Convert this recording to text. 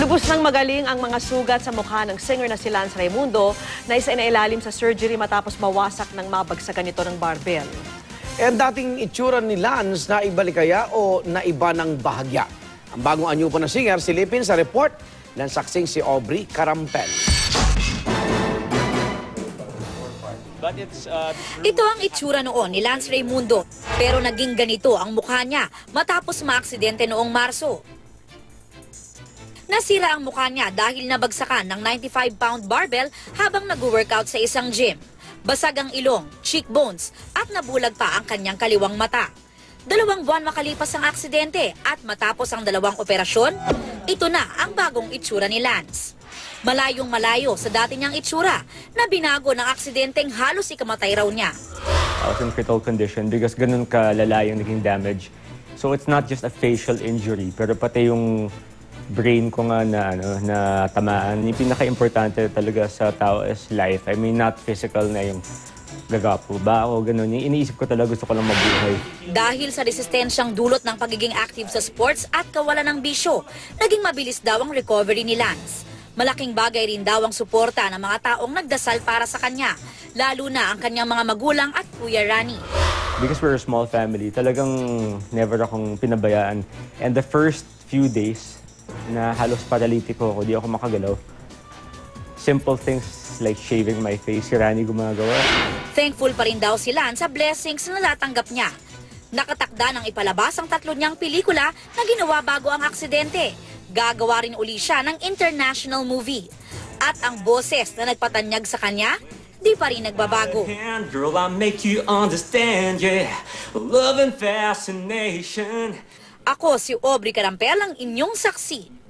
Lubos ng magaling ang mga sugat sa mukha ng singer na si Lance Raimundo na isinailalim sa surgery matapos mawasak ng mabagsakan nito ng barbell. Ang dating itsura ni Lance na ibalik kaya o naiba ng bahagya? Ang bagong anyo po na singer silipin sa report ng saksing si Aubrey Carampel. Ito ang itsura noon ni Lance Raimundo, pero naging ganito ang mukha niya matapos maaksidente noong Marso. Nasira ang mukha niya dahil nabagsakan ng 95-pound barbell habang nag-workout sa isang gym. Basag ang ilong, cheekbones at nabulag pa ang kanyang kaliwang mata. 2 buwan makalipas ang aksidente at matapos ang 2 operasyon, ito na ang bagong itsura ni Lance. Malayong malayo sa dati niyang itsura na binago ng aksidenteng halos ikamatay raw niya. I was in fetal condition because ganun kalala yung naging damage. So it's not just a facial injury, pero pati yung brain ko nga na tamaan. Yung pinaka-importante talaga sa tao is life. I mean, not physical na yung gagapo ba ako, ganun. Yung iniisip ko talaga, gusto ko lang mabuhay. Dahil sa resistensyang dulot ng pagiging active sa sports at kawalan ng bisyo, naging mabilis daw ang recovery ni Lance. Malaking bagay rin daw ang suporta ng mga taong nagdasal para sa kanya, lalo na ang kanyang mga magulang at Kuya Rani. Because we're a small family, talagang never akong pinabayaan. And the first few days, na halos paralitiko ako, di ako makagalaw. Simple things like shaving my face, si Rani gumagawa. Thankful pa rin daw si Lance sa blessings na natatanggap niya. Nakatakda ng ipalabas ang 3 niyang pelikula na ginawa bago ang aksidente. Gagawa rin uli siya ng international movie. At ang boses na nagpatanyag sa kanya, di pa rin nagbabago. Girl, I make you understand, yeah. Love and fascination. Ako si Aubrey Carampel, ang inyong saksi.